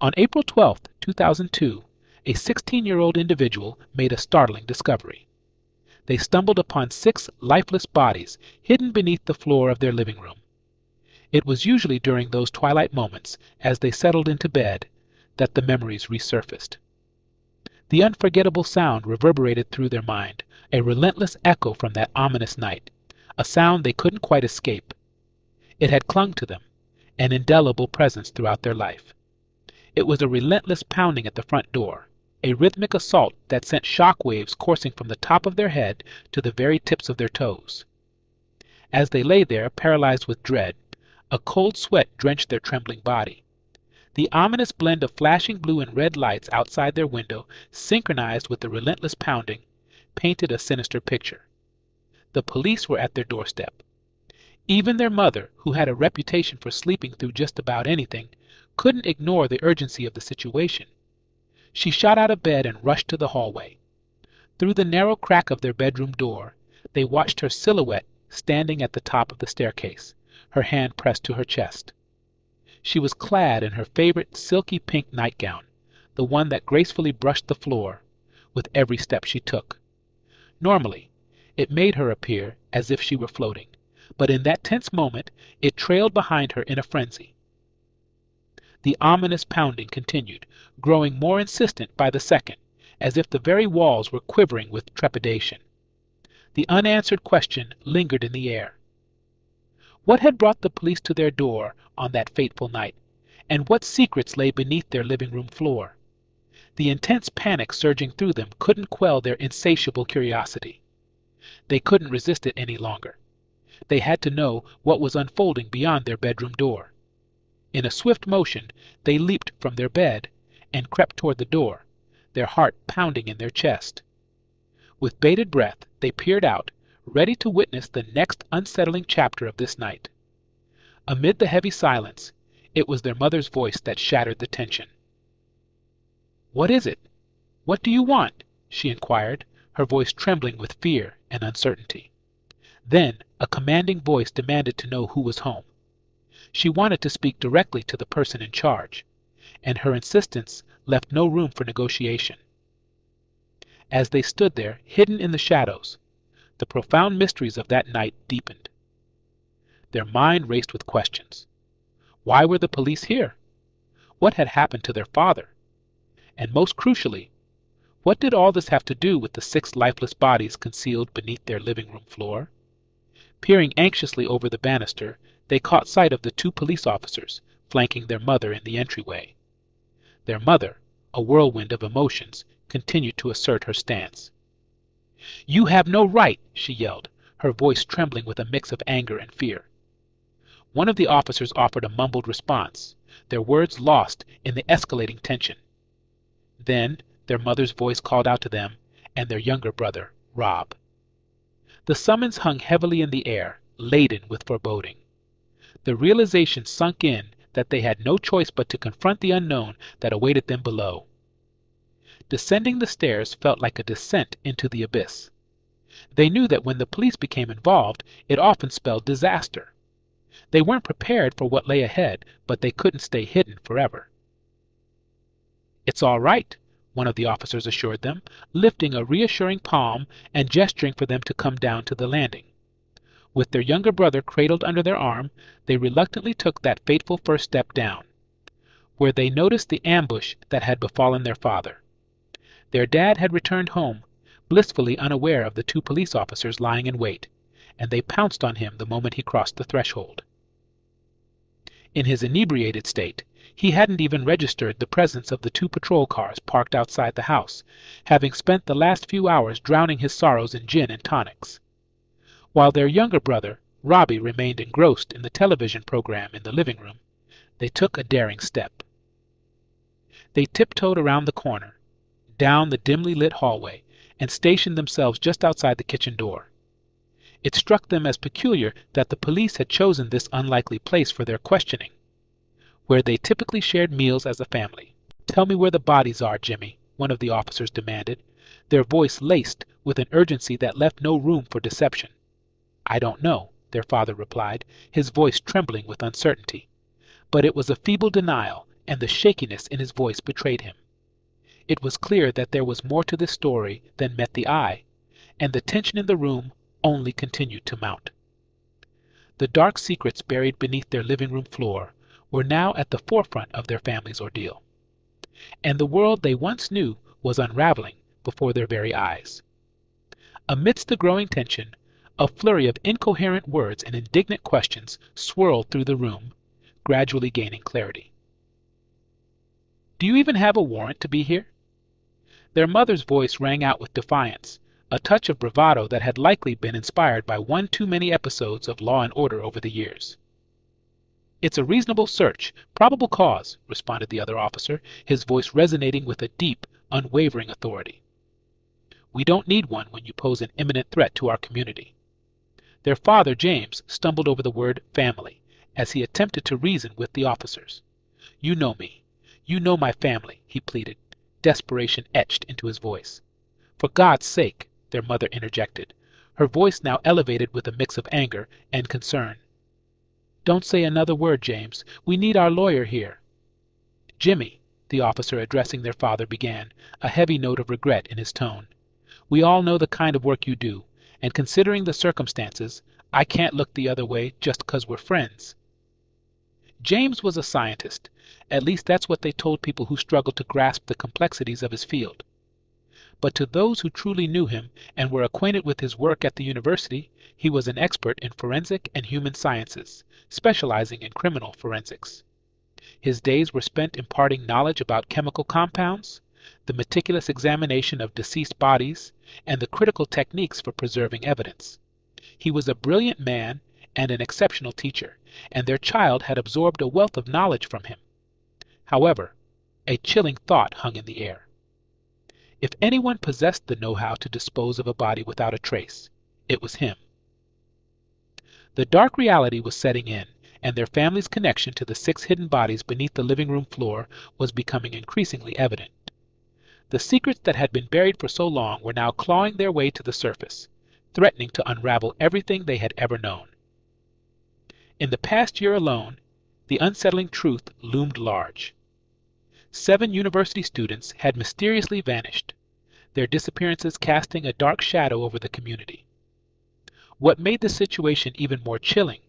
On April 12, 2002, a 16-year-old individual made a startling discovery. They stumbled upon 6 lifeless bodies hidden beneath the floor of their living room. It was usually during those twilight moments, as they settled into bed, that the memories resurfaced. The unforgettable sound reverberated through their mind, a relentless echo from that ominous night, a sound they couldn't quite escape. It had clung to them, an indelible presence throughout their life. It was a relentless pounding at the front door, a rhythmic assault that sent shock waves coursing from the top of their head to the very tips of their toes. As they lay there, paralyzed with dread, a cold sweat drenched their trembling body. The ominous blend of flashing blue and red lights outside their window, synchronized with the relentless pounding, painted a sinister picture. The police were at their doorstep. Even their mother, who had a reputation for sleeping through just about anything, couldn't ignore the urgency of the situation. She shot out of bed and rushed to the hallway. Through the narrow crack of their bedroom door, they watched her silhouette standing at the top of the staircase, her hand pressed to her chest. She was clad in her favorite silky pink nightgown, the one that gracefully brushed the floor with every step she took. Normally, it made her appear as if she were floating, but in that tense moment, it trailed behind her in a frenzy. The ominous pounding continued, growing more insistent by the second, as if the very walls were quivering with trepidation. The unanswered question lingered in the air. What had brought the police to their door on that fateful night, and what secrets lay beneath their living room floor? The intense panic surging through them couldn't quell their insatiable curiosity. They couldn't resist it any longer. They had to know what was unfolding beyond their bedroom door. In a swift motion, they leaped from their bed and crept toward the door, their heart pounding in their chest. With bated breath, they peered out, ready to witness the next unsettling chapter of this night. Amid the heavy silence, it was their mother's voice that shattered the tension. "What is it? What do you want?" she inquired, her voice trembling with fear and uncertainty. Then a commanding voice demanded to know who was home. She wanted to speak directly to the person in charge, and her insistence left no room for negotiation. As they stood there, hidden in the shadows, the profound mysteries of that night deepened. Their mind raced with questions. Why were the police here? What had happened to their father? And most crucially, what did all this have to do with the 6 lifeless bodies concealed beneath their living room floor? Peering anxiously over the banister, they caught sight of the 2 police officers flanking their mother in the entryway. Their mother, a whirlwind of emotions, continued to assert her stance. "You have no right," she yelled, her voice trembling with a mix of anger and fear. One of the officers offered a mumbled response, their words lost in the escalating tension. Then their mother's voice called out to them and their younger brother, Rob. The summons hung heavily in the air, laden with foreboding. The realization sunk in that they had no choice but to confront the unknown that awaited them below. Descending the stairs felt like a descent into the abyss. They knew that when the police became involved, it often spelled disaster. They weren't prepared for what lay ahead, but they couldn't stay hidden forever. "It's all right," one of the officers assured them, lifting a reassuring palm and gesturing for them to come down to the landing. With their younger brother cradled under their arm, they reluctantly took that fateful first step down, where they noticed the ambush that had befallen their father. Their dad had returned home, blissfully unaware of the 2 police officers lying in wait, and they pounced on him the moment he crossed the threshold. In his inebriated state, he hadn't even registered the presence of the 2 patrol cars parked outside the house, having spent the last few hours drowning his sorrows in gin and tonics. While their younger brother, Robbie, remained engrossed in the television program in the living room, they took a daring step. They tiptoed around the corner, down the dimly lit hallway, and stationed themselves just outside the kitchen door. It struck them as peculiar that the police had chosen this unlikely place for their questioning, where they typically shared meals as a family. "Tell me where the bodies are, Jimmy," one of the officers demanded, their voice laced with an urgency that left no room for deception. "I don't know," their father replied, his voice trembling with uncertainty. But it was a feeble denial, and the shakiness in his voice betrayed him. It was clear that there was more to this story than met the eye, and the tension in the room only continued to mount. The dark secrets buried beneath their living room floor were now at the forefront of their family's ordeal, and the world they once knew was unraveling before their very eyes. Amidst the growing tension, a flurry of incoherent words and indignant questions swirled through the room, gradually gaining clarity. "Do you even have a warrant to be here?" Their mother's voice rang out with defiance, a touch of bravado that had likely been inspired by one too many episodes of Law and Order over the years. "It's a reasonable search, probable cause," responded the other officer, his voice resonating with a deep, unwavering authority. "We don't need one when you pose an imminent threat to our community." Their father, James, stumbled over the word family as he attempted to reason with the officers. "You know me. You know my family," he pleaded, desperation etched into his voice. "For God's sake," their mother interjected, her voice now elevated with a mix of anger and concern. "Don't say another word, James. We need our lawyer here." "Jimmy," the officer addressing their father began, a heavy note of regret in his tone, "we all know the kind of work you do, and considering the circumstances, I can't look the other way just 'cause we're friends." James was a scientist. At least that's what they told people who struggled to grasp the complexities of his field. But to those who truly knew him and were acquainted with his work at the university, he was an expert in forensic and human sciences, specializing in criminal forensics. His days were spent imparting knowledge about chemical compounds, the meticulous examination of deceased bodies, and the critical techniques for preserving evidence. He was a brilliant man and an exceptional teacher, and their child had absorbed a wealth of knowledge from him. However, a chilling thought hung in the air. If anyone possessed the know-how to dispose of a body without a trace, it was him. The dark reality was setting in, and their family's connection to the 6 hidden bodies beneath the living room floor was becoming increasingly evident. The secrets that had been buried for so long were now clawing their way to the surface, threatening to unravel everything they had ever known. In the past year alone, the unsettling truth loomed large. 7 university students had mysteriously vanished, their disappearances casting a dark shadow over the community. What made the situation even more chilling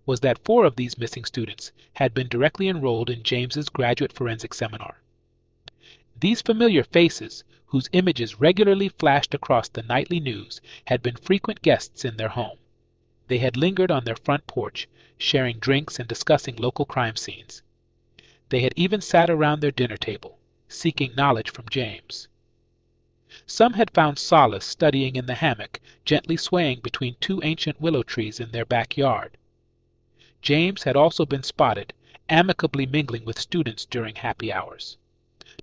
was that 4 of these missing students had been directly enrolled in James's graduate forensic seminar. These familiar faces, whose images regularly flashed across the nightly news, had been frequent guests in their home. They had lingered on their front porch, sharing drinks and discussing local crime scenes. They had even sat around their dinner table, seeking knowledge from James. Some had found solace studying in the hammock, gently swaying between 2 ancient willow trees in their backyard. James had also been spotted, amicably mingling with students during happy hours.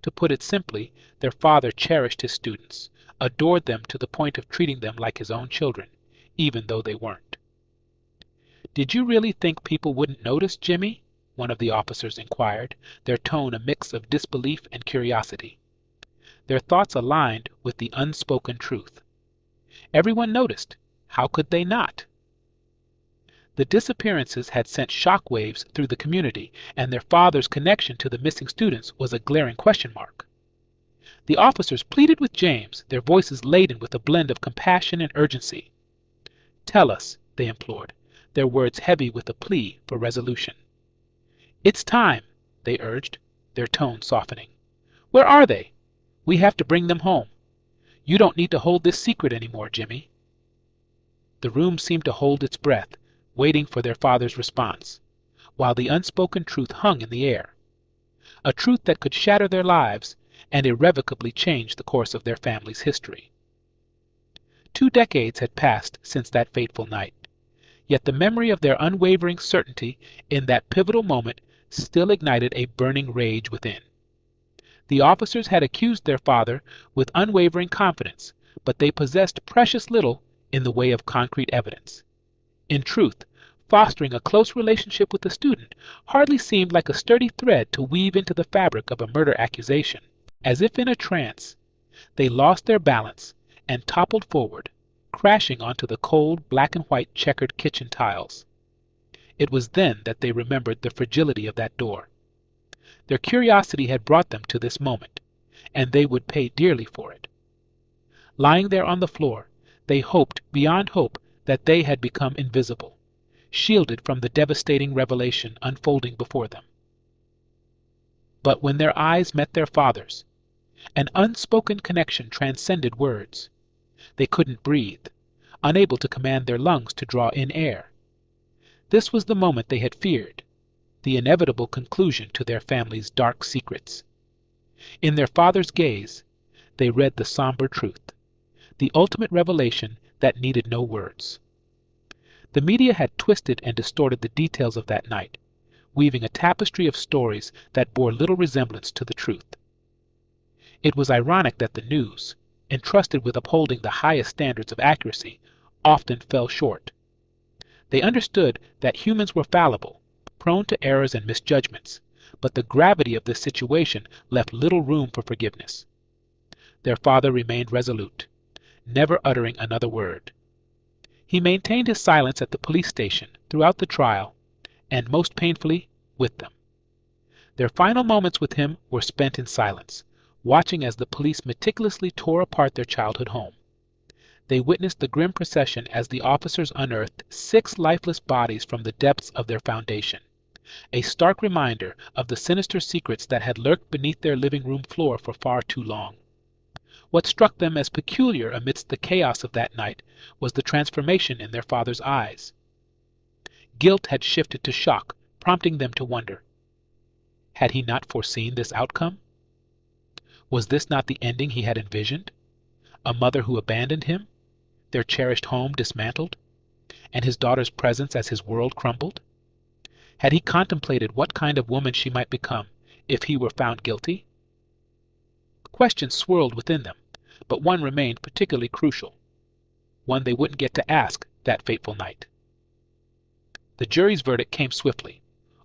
To put it simply, their father cherished his students, adored them to the point of treating them like his own children, even though they weren't. "Did you really think people wouldn't notice, Jimmy?" one of the officers inquired, their tone a mix of disbelief and curiosity. Their thoughts aligned with the unspoken truth. Everyone noticed. How could they not? The disappearances had sent shock waves through the community, and their father's connection to the missing students was a glaring question mark. The officers pleaded with James, their voices laden with a blend of compassion and urgency. "Tell us," they implored, their words heavy with a plea for resolution. "It's time," they urged, their tone softening. "Where are they? We have to bring them home. You don't need to hold this secret anymore, Jimmy." The room seemed to hold its breath, waiting for their father's response, while the unspoken truth hung in the air. A truth that could shatter their lives and irrevocably change the course of their family's history. 2 decades had passed since that fateful night, yet the memory of their unwavering certainty in that pivotal moment still ignited a burning rage within. The officers had accused their father with unwavering confidence, but they possessed precious little in the way of concrete evidence. In truth, fostering a close relationship with the student hardly seemed like a sturdy thread to weave into the fabric of a murder accusation. As if in a trance, they lost their balance and toppled forward, crashing onto the cold black and white checkered kitchen tiles. It was then that they remembered the fragility of that door. Their curiosity had brought them to this moment, and they would pay dearly for it. Lying there on the floor, they hoped beyond hope that they had become invisible, shielded from the devastating revelation unfolding before them. But when their eyes met their father's, an unspoken connection transcended words. They couldn't breathe, unable to command their lungs to draw in air. This was the moment they had feared, the inevitable conclusion to their family's dark secrets. In their father's gaze, they read the somber truth, the ultimate revelation that needed no words. The media had twisted and distorted the details of that night, weaving a tapestry of stories that bore little resemblance to the truth. It was ironic that the news, entrusted with upholding the highest standards of accuracy, often fell short. They understood that humans were fallible, prone to errors and misjudgments, but the gravity of this situation left little room for forgiveness. Their father remained resolute, never uttering another word. He maintained his silence at the police station throughout the trial, and most painfully, with them. Their final moments with him were spent in silence, watching as the police meticulously tore apart their childhood home. They witnessed the grim procession as the officers unearthed 6 lifeless bodies from the depths of their foundation, a stark reminder of the sinister secrets that had lurked beneath their living room floor for far too long. What struck them as peculiar amidst the chaos of that night was the transformation in their father's eyes. Guilt had shifted to shock, prompting them to wonder. Had he not foreseen this outcome? Was this not the ending he had envisioned? A mother who abandoned him, their cherished home dismantled, and his daughter's presence as his world crumbled? Had he contemplated what kind of woman she might become if he were found guilty? Questions swirled within them, but one remained particularly crucial, one they wouldn't get to ask that fateful night. The jury's verdict came swiftly,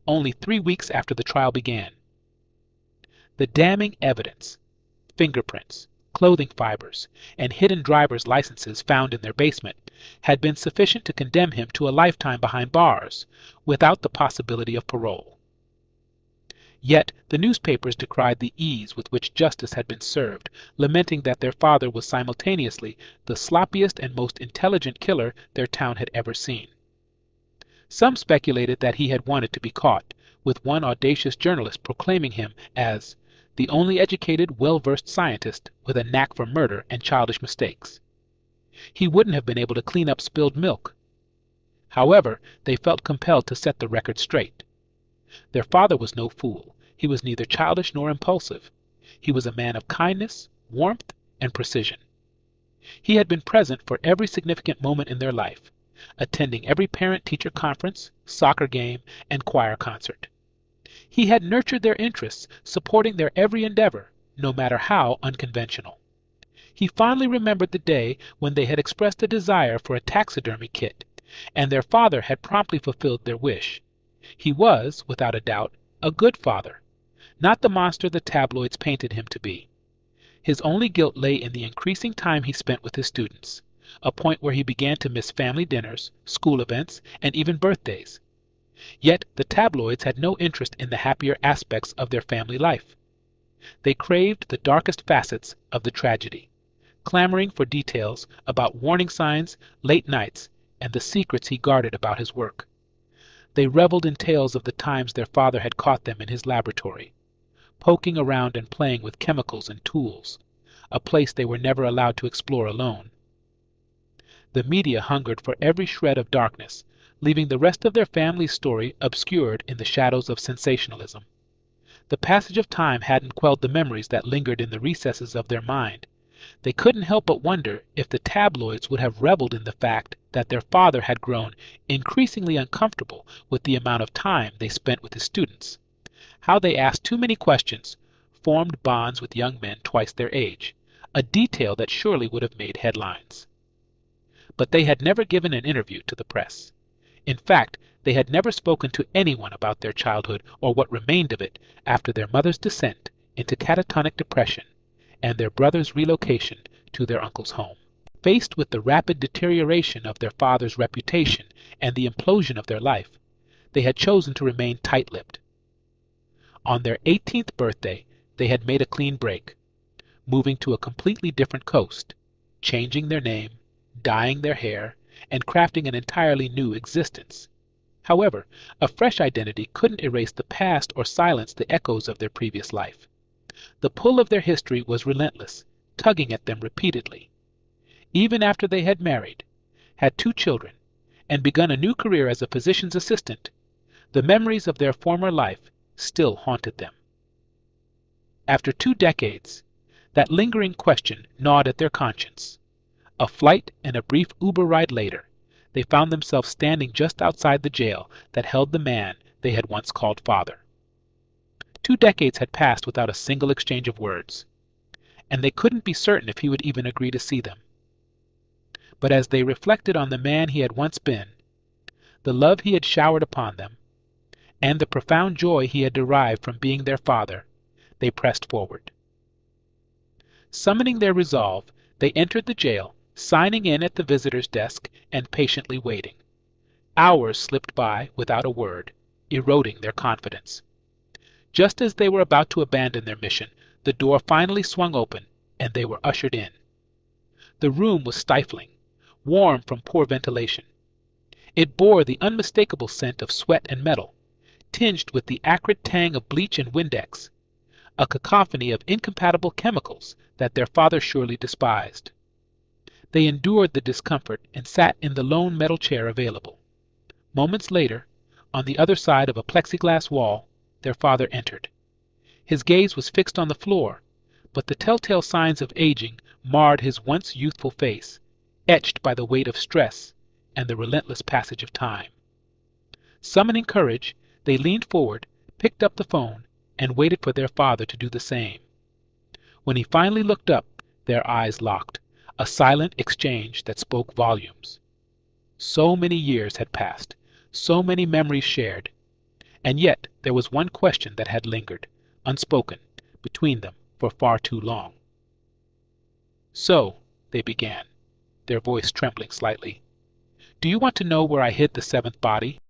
only 3 weeks after the trial began. The damning evidence, fingerprints, clothing fibers, and hidden driver's licenses found in their basement had been sufficient to condemn him to a lifetime behind bars, without the possibility of parole. Yet the newspapers decried the ease with which justice had been served, lamenting that their father was simultaneously the sloppiest and most intelligent killer their town had ever seen. Some speculated that he had wanted to be caught, with one audacious journalist proclaiming him as the only educated, well-versed scientist with a knack for murder and childish mistakes. He wouldn't have been able to clean up spilled milk. However, they felt compelled to set the record straight. Their father was no fool. He was neither childish nor impulsive. He was a man of kindness, warmth, and precision. He had been present for every significant moment in their life, attending every parent-teacher conference, soccer game, and choir concert. He had nurtured their interests, supporting their every endeavor, no matter how unconventional. He fondly remembered the day when they had expressed a desire for a taxidermy kit, and their father had promptly fulfilled their wish. He was, without a doubt, a good father, not the monster the tabloids painted him to be. His only guilt lay in the increasing time he spent with his students, a point where he began to miss family dinners, school events, and even birthdays. Yet the tabloids had no interest in the happier aspects of their family life. They craved the darkest facets of the tragedy, clamoring for details about warning signs, late nights, and the secrets he guarded about his work. They reveled in tales of the times their father had caught them in his laboratory, poking around and playing with chemicals and tools, a place they were never allowed to explore alone. The media hungered for every shred of darkness, leaving the rest of their family's story obscured in the shadows of sensationalism. The passage of time hadn't quelled the memories that lingered in the recesses of their mind. They couldn't help but wonder if the tabloids would have reveled in the fact that their father had grown increasingly uncomfortable with the amount of time they spent with his students, how they asked too many questions, formed bonds with young men twice their age, a detail that surely would have made headlines. But they had never given an interview to the press. In fact, they had never spoken to anyone about their childhood or what remained of it after their mother's descent into catatonic depression and their brother's relocation to their uncle's home. Faced with the rapid deterioration of their father's reputation and the implosion of their life, they had chosen to remain tight-lipped. On their 18th birthday, they had made a clean break, moving to a completely different coast, changing their name, dyeing their hair, and crafting an entirely new existence. However, a fresh identity couldn't erase the past or silence the echoes of their previous life. The pull of their history was relentless, tugging at them repeatedly. Even after they had married, had 2 children, and begun a new career as a physician's assistant, the memories of their former life still haunted them. After 2 decades, that lingering question gnawed at their conscience. A flight and a brief Uber ride later, they found themselves standing just outside the jail that held the man they had once called father. 2 decades had passed without a single exchange of words, and they couldn't be certain if he would even agree to see them. But as they reflected on the man he had once been, the love he had showered upon them, and the profound joy he had derived from being their father, they pressed forward. Summoning their resolve, they entered the jail, signing in at the visitor's desk and patiently waiting. Hours slipped by without a word, eroding their confidence. Just as they were about to abandon their mission, the door finally swung open and they were ushered in. The room was stifling, warm from poor ventilation. It bore the unmistakable scent of sweat and metal, tinged with the acrid tang of bleach and Windex, a cacophony of incompatible chemicals that their father surely despised. They endured the discomfort and sat in the lone metal chair available. Moments later, on the other side of a plexiglass wall, their father entered. His gaze was fixed on the floor, but the telltale signs of aging marred his once youthful face, etched by the weight of stress and the relentless passage of time. Summoning courage, they leaned forward, picked up the phone, and waited for their father to do the same. When he finally looked up, their eyes locked, a silent exchange that spoke volumes. So many years had passed, so many memories shared, and yet there was one question that had lingered, unspoken, between them for far too long. "So," they began, their voice trembling slightly, "do you want to know where I hid the 7th body?"